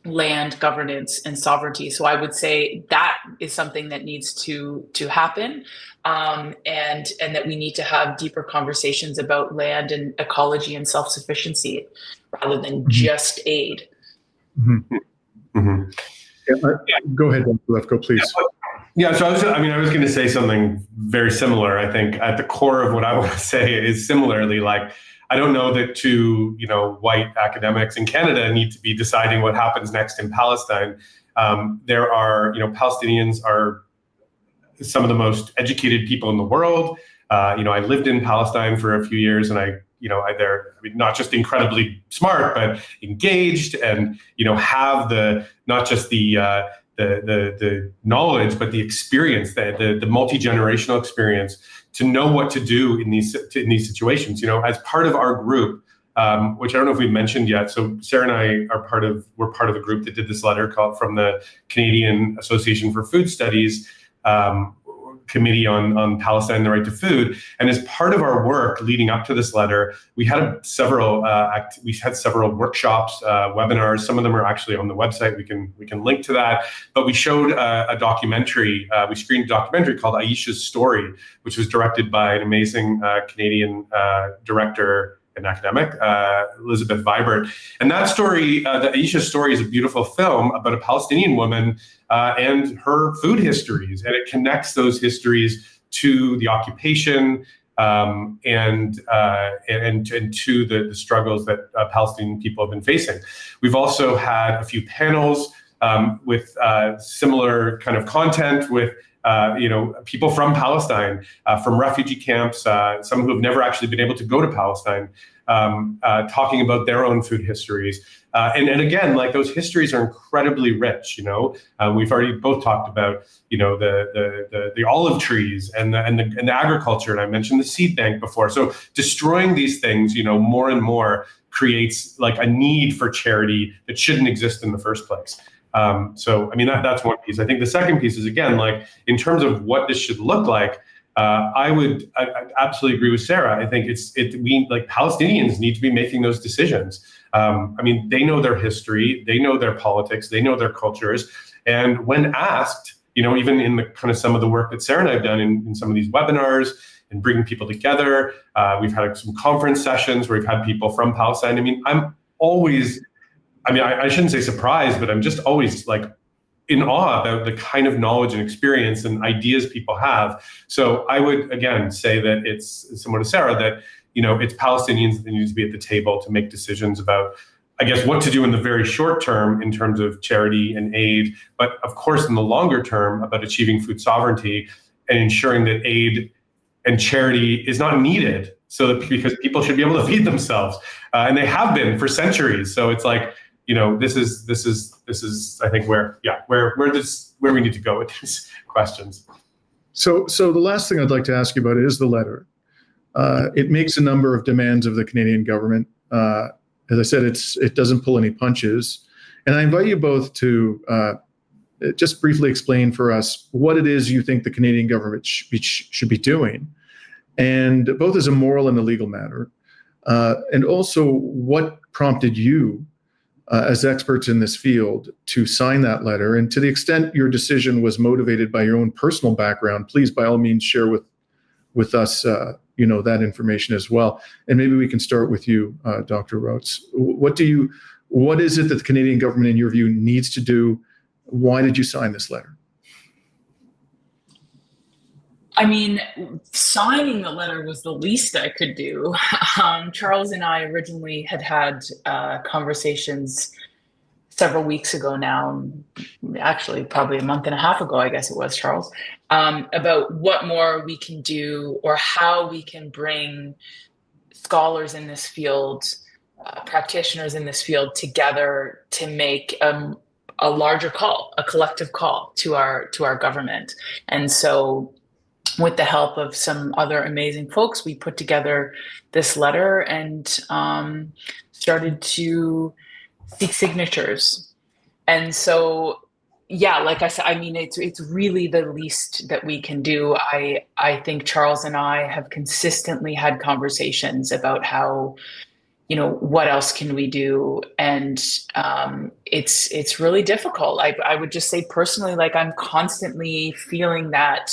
[SPEAKER 2] land governance and sovereignty. So I would say that is something that needs to happen, and that we need to have deeper conversations about land and ecology and self-sufficiency rather than just aid.
[SPEAKER 1] Mm-hmm. Mm-hmm. Yeah, go ahead, Levkoe, please.
[SPEAKER 3] Yeah, so I was going to say something very similar. I think at the core of what I want to say is similarly, like, I don't know that two, white academics in Canada need to be deciding what happens next in Palestine. There are, Palestinians are some of the most educated people in the world. I lived in Palestine for a few years, and they're not just incredibly smart, but engaged, and have not just the knowledge, but the experience, the multi-generational experience to know what to do in these situations. As part of our group, which I don't know if we've mentioned yet. So Sarah and I we're part of a group that did this letter called from the Canadian Association for Food Studies, Committee on Palestine and the Right to Food. And as part of our work leading up to this letter, we had several workshops, webinars. Some of them are actually on the website. We can link to that. But we showed a documentary. We screened a documentary called Aisha's Story, which was directed by an amazing Canadian director and academic, Elizabeth Vibert. And that story, the Aisha's Story, is a beautiful film about a Palestinian woman and her food histories. And it connects those histories to the occupation and to the struggles that Palestinian people have been facing. We've also had a few panels with similar kind of content with people from Palestine, from refugee camps, some who have never actually been able to go to Palestine, talking about their own food histories. And again, like, those histories are incredibly rich. We've already both talked about, the olive trees and the agriculture, and I mentioned the seed bank before. So destroying these things, more and more creates like a need for charity that shouldn't exist in the first place. That's one piece. I think the second piece is, again, like, in terms of what this should look like, I absolutely agree with Sarah. I think we Palestinians need to be making those decisions. They know their history, they know their politics, they know their cultures. And when asked, even in the kind of some of the work that Sarah and I have done in some of these webinars and bringing people together, we've had some conference sessions where we've had people from Palestine. I'm always, I shouldn't say surprised, but I'm just always like in awe about the kind of knowledge and experience and ideas people have. So I would, again, say that it's similar to Sarah, that, it's Palestinians that need to be at the table to make decisions about, I guess, what to do in the very short term in terms of charity and aid, but of course, in the longer term, about achieving food sovereignty and ensuring that aid and charity is not needed, because people should be able to feed themselves, and they have been for centuries. So it's like, this is I think where we need to go with these questions.
[SPEAKER 1] So the last thing I'd like to ask you about is the letter. It makes a number of demands of the Canadian government. As I said, it doesn't pull any punches. And I invite you both to just briefly explain for us what it is you think the Canadian government should be doing, and both as a moral and a legal matter. And also, what prompted you, as experts in this field, to sign that letter? And to the extent your decision was motivated by your own personal background, please, by all means, share with us, that information as well. And maybe we can start with you, Dr. Rotz. What is it that the Canadian government, in your view, needs to do? Why did you sign this letter?
[SPEAKER 2] I mean, signing the letter was the least I could do. Charles and I originally had conversations several weeks ago now, actually probably a month and a half ago, I guess it was, Charles, about what more we can do or how we can bring scholars in this field, practitioners in this field together to make a larger call, a collective call to our government. And so, with the help of some other amazing folks, we put together this letter and started to seek signatures. And so, yeah, like I said, I mean, it's really the least that we can do. I think Charles and I have consistently had conversations about how, what else can we do? And it's really difficult. I would just say personally, like I'm constantly feeling that,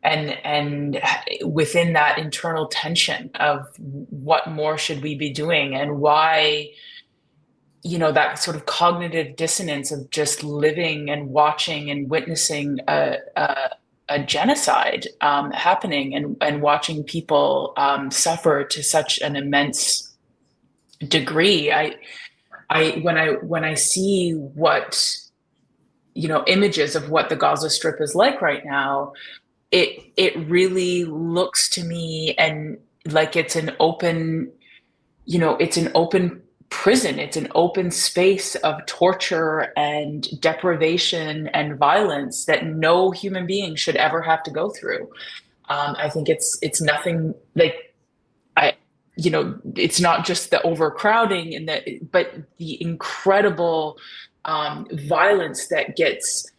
[SPEAKER 2] and within that internal tension of what more should we be doing, and why, that sort of cognitive dissonance of just living and watching and witnessing a genocide happening, and watching people suffer to such an immense degree. When I see what, images of what the Gaza Strip is like right now, it really looks to me and like it's an open, it's an open prison. It's an open space of torture and deprivation and violence that no human being should ever have to go through. I think it's nothing like it's not just the overcrowding but the incredible violence that gets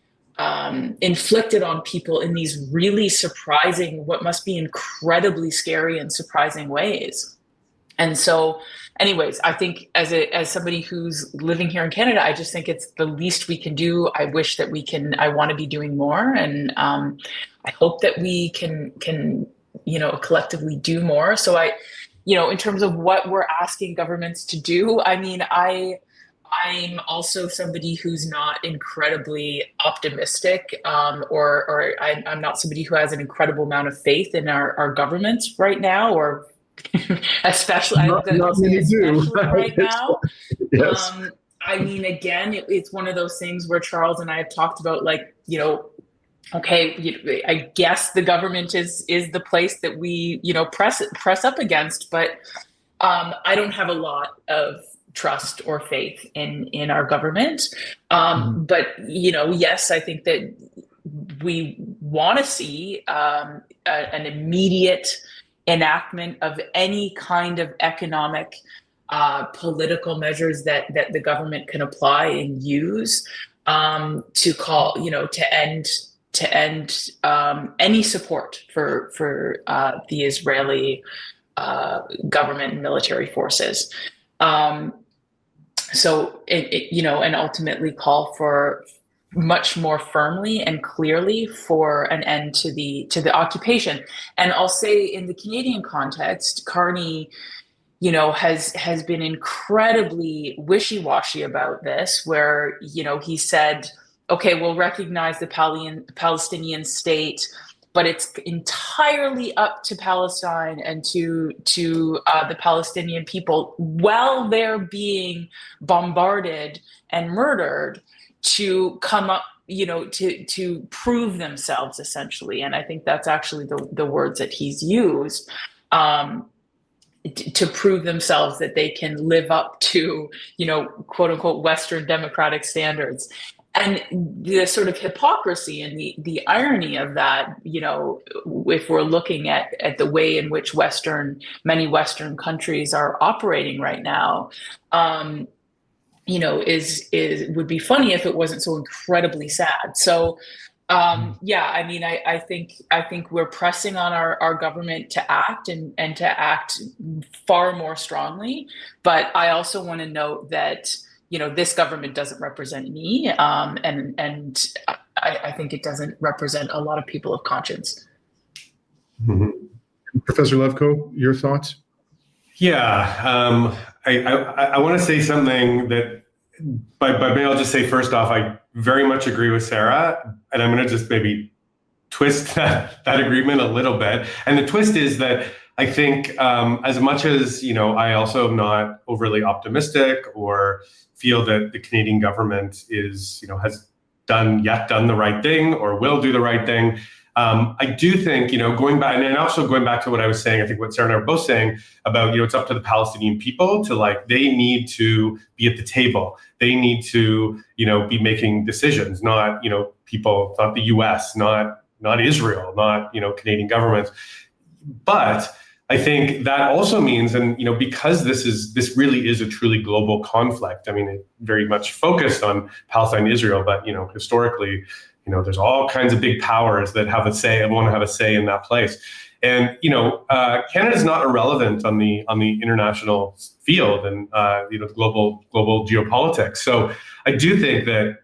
[SPEAKER 2] inflicted on people in these really surprising, what must be incredibly scary and surprising ways. And so, anyways, I think as somebody who's living here in Canada, I just think it's the least we can do. I wish that I want to be doing more. And I hope that we can collectively do more. So in terms of what we're asking governments to do, I mean, I'm also somebody who's not incredibly optimistic, or I'm not somebody who has an incredible amount of faith in our governments right now, or especially
[SPEAKER 1] not many do
[SPEAKER 2] right now.
[SPEAKER 1] Yes.
[SPEAKER 2] I mean, again, it's one of those things where Charles and I have talked about, like, okay, I guess the government is the place that we, press up against, but I don't have a lot of trust or faith in our government. But, yes, I think that we want to see an immediate enactment of any kind of economic, political measures that the government can apply and use to call, to end any support for the Israeli government and military forces. So and ultimately call for much more firmly and clearly for an end to the occupation. And I'll say, in the Canadian context, Carney, has been incredibly wishy-washy about this, where, he said, okay, we'll recognize the Palestinian state, but it's entirely up to Palestine and to the Palestinian people, while they're being bombarded and murdered, to come up, to prove themselves, essentially. And I think that's actually the words that he's used, to prove themselves that they can live up to, quote unquote, Western democratic standards. And the sort of hypocrisy and the irony of that, if we're looking at the way in which many Western countries are operating right now, would be funny if it wasn't so incredibly sad. So, Yeah, I mean, I think we're pressing on our government to act and to act far more strongly. But I also want to note that, this government doesn't represent me, and I think it doesn't represent a lot of people of conscience.
[SPEAKER 1] Mm-hmm. Professor Levkoe, your thoughts?
[SPEAKER 3] Yeah, I want to say something that, but maybe I'll just say first off, I very much agree with Sarah, and I'm going to just maybe twist that agreement a little bit. And the twist is that I think as much as, I also am not overly optimistic or feel that the Canadian government is, has done the right thing or will do the right thing. I do think, going back, and also going back to what I was saying, I think what Sarah and I are both saying about, it's up to the Palestinian people to they need to be at the table. They need to, be making decisions, not, people, not the US, not Israel, not, Canadian governments. But I think that also means, and, because this really is a truly global conflict. I mean, it very much focused on Palestine and Israel, but, historically, there's all kinds of big powers that have a say and want to have a say in that place. And, Canada is not irrelevant on the international field and, global geopolitics. So I do think that,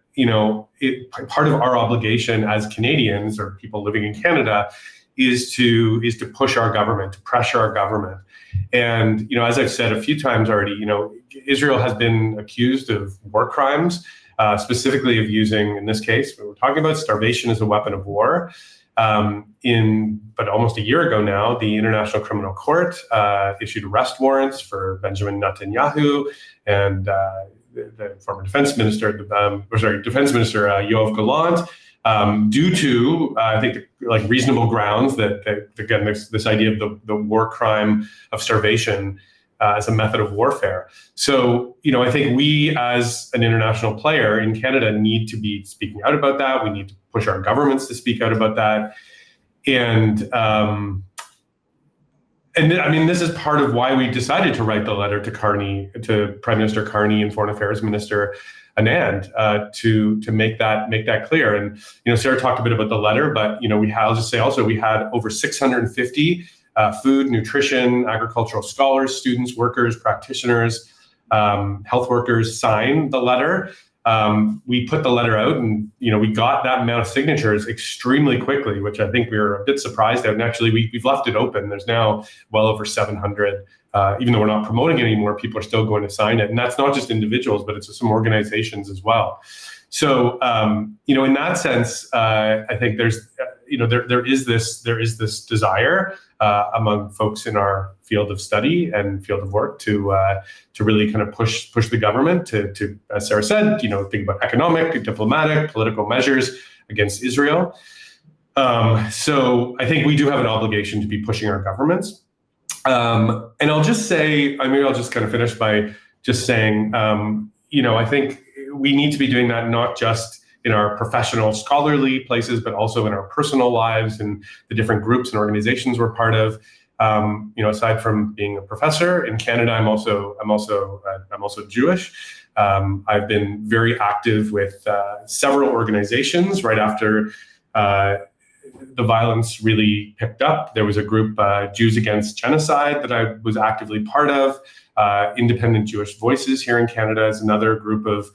[SPEAKER 3] part of our obligation as Canadians or people living in Canada is to push our government, to pressure our government. And, as I've said a few times already, Israel has been accused of war crimes, specifically of using, in this case, we're talking about starvation as a weapon of war. But almost a year ago now, the International Criminal Court issued arrest warrants for Benjamin Netanyahu and the former defense minister, Defense Minister Yoav Gallant, due to, I think, reasonable grounds that again, this idea of the war crime of starvation as a method of warfare. So, I think we as an international player in Canada need to be speaking out about that. We need to push our governments to speak out about that. And I mean, this is part of why we decided to write the letter to Prime Minister Carney and Foreign Affairs Minister Anand to make that clear. And, Sarah talked a bit about the letter, but, I'll just say also, we had over 650 food, nutrition, agricultural scholars, students, workers, practitioners, health workers sign the letter. We put the letter out and, we got that amount of signatures extremely quickly, which I think we were a bit surprised at. And actually, we've left it open. There's now well over 700. Even though we're not promoting it anymore, people are still going to sign it. And that's not just individuals, but it's some organizations as well. So, in that sense, I think there's, there is this desire among folks in our field of study and field of work to really kind of push the government to, as Sarah said, think about economic, diplomatic, political measures against Israel. So I think we do have an obligation to be pushing our governments. And I'll just say, maybe I'll just kind of finish by just saying, I think we need to be doing that not just in our professional scholarly places, but also in our personal lives and the different groups and organizations we're part of. Aside from being a professor in Canada, I'm also Jewish. I've been very active with several organizations right after the violence really picked up. There was a group, Jews Against Genocide, that I was actively part of. Independent Jewish Voices here in Canada is another group of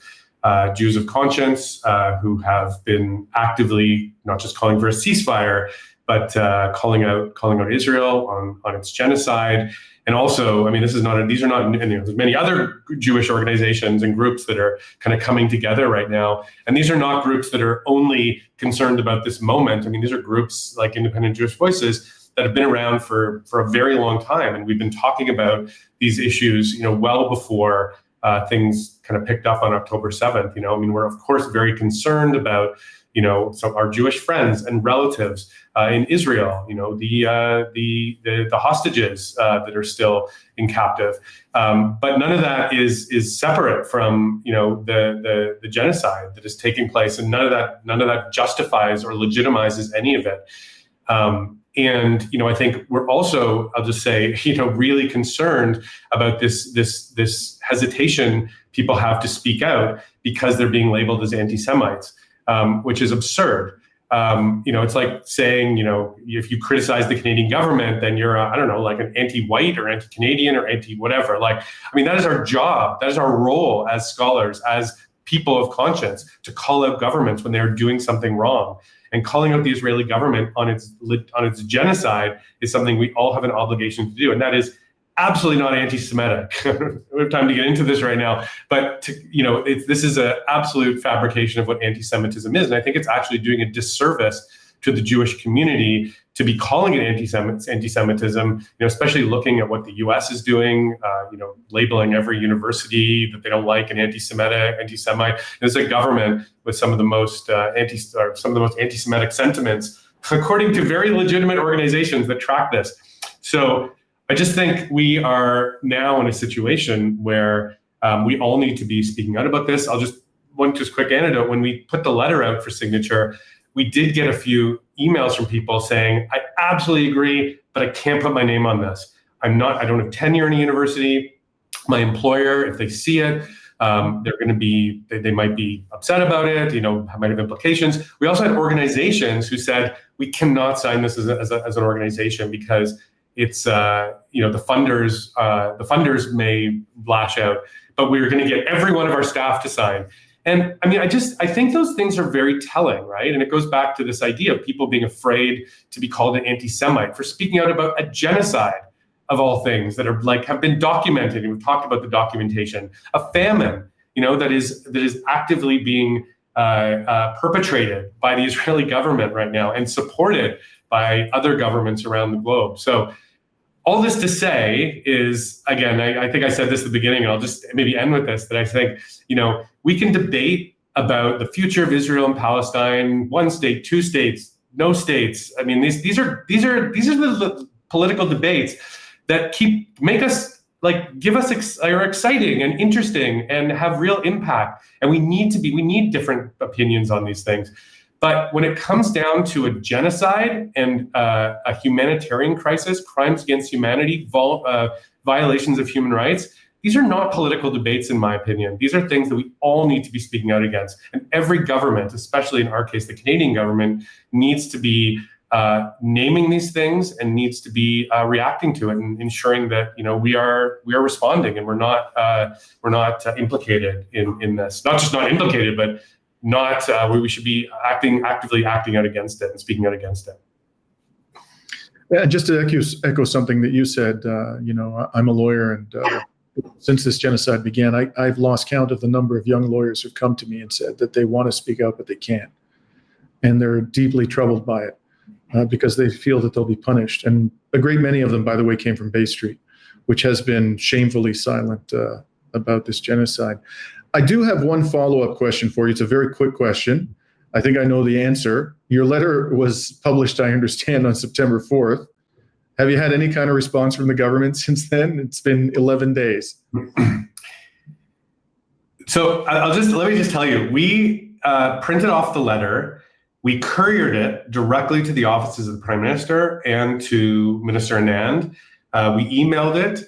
[SPEAKER 3] Jews of conscience who have been actively not just calling for a ceasefire, but calling out Israel on its genocide. And also, these are not, there's many other Jewish organizations and groups that are kind of coming together right now. And these are not groups that are only concerned about this moment. These are groups like Independent Jewish Voices that have been around for a very long time. And we've been talking about these issues, well before things kind of picked up on October 7th. We're of course very concerned about, some our Jewish friends and relatives in Israel, the hostages that are still in captive. But none of that is separate from, the genocide that is taking place, and none of that justifies or legitimizes any of it. And I think we're also, I'll just say, really concerned about this hesitation people have to speak out because they're being labeled as anti-Semites, which is absurd. It's like saying, if you criticize the Canadian government, then you're, like an anti-white or anti-Canadian or anti-whatever. That is our job. That is our role as scholars, as people of conscience, to call out governments when they're doing something wrong. And calling out the Israeli government on its genocide is something we all have an obligation to do. And that is absolutely not anti-Semitic. We don't have time to get into this right now, but this is an absolute fabrication of what anti-Semitism is. And I think it's actually doing a disservice to the Jewish community to be calling it anti-Semitism, especially looking at what the U.S. is doing, labeling every university that they don't like an anti-Semite. There's a government with some of the most anti-Semitic sentiments, according to very legitimate organizations that track this. So I just think we are now in a situation where we all need to be speaking out about this. I'll just quick anecdote. When we put the letter out for signature, we did get a few emails from people saying, I absolutely agree, but I can't put my name on this. I don't have tenure in a university. My employer, if they see it, they might be upset about it, might have implications. We also had organizations who said, we cannot sign this as an organization because it's, the funders may lash out, but we're going to get every one of our staff to sign. And I think those things are very telling, right? And it goes back to this idea of people being afraid to be called an anti-Semite for speaking out about a genocide of all things that are have been documented. And we've talked about the documentation, a famine, that is actively being perpetrated by the Israeli government right now and supported by other governments around the globe. So all this to say is, again, I think I said this at the beginning, and I'll just maybe end with this, that I think, we can debate about the future of Israel and Palestine, one state, two states, no states. These are the political debates that make us are exciting and interesting and have real impact. And we need different opinions on these things. But when it comes down to a genocide and a humanitarian crisis, crimes against humanity, violations of human rights, these are not political debates, in my opinion. These are things that we all need to be speaking out against. And every government, especially in our case, the Canadian government, needs to be naming these things and needs to be reacting to it and ensuring that we are responding and we're not implicated in this. Not just not implicated, but not where we should be actively acting out against it and speaking out against it.
[SPEAKER 1] Yeah, just to echo something that you said, I'm a lawyer, and since this genocide began, I've lost count of the number of young lawyers who've come to me and said that they want to speak out, but they can't. And they're deeply troubled by it because they feel that they'll be punished. And a great many of them, by the way, came from Bay Street, which has been shamefully silent about this genocide. I do have one follow-up question for you. It's a very quick question. I think I know the answer. Your letter was published, I understand, on September 4th. Have you had any kind of response from the government since then? It's been 11 days.
[SPEAKER 3] So let me just tell you, we printed off the letter. We couriered it directly to the offices of the Prime Minister and to Minister Anand. We emailed it,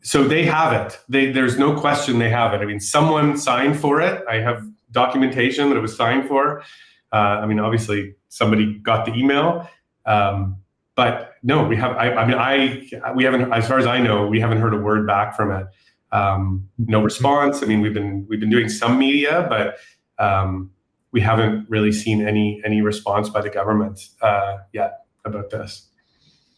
[SPEAKER 3] so they have it. There's no question they have it. Someone signed for it. I have documentation that it was signed for. Obviously somebody got the email, but no, we have. We haven't, as far as I know, we haven't heard a word back from it. No response. We've been doing some media, but we haven't really seen any response by the government yet about this.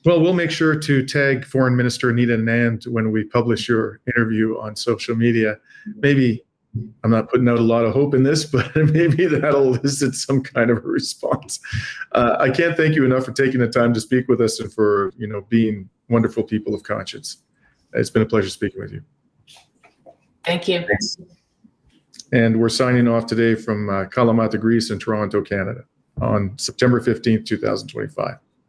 [SPEAKER 1] Well, we'll make sure to tag Foreign Minister Anita Anand when we publish your interview on social media. Maybe, I'm not putting out a lot of hope in this, but maybe that'll elicit some kind of a response. I can't thank you enough for taking the time to speak with us and for being wonderful people of conscience. It's been a pleasure speaking with you.
[SPEAKER 2] Thank you.
[SPEAKER 3] Thanks.
[SPEAKER 1] And we're signing off today from Kalamata, Greece, and Toronto, Canada on September 15th, 2025.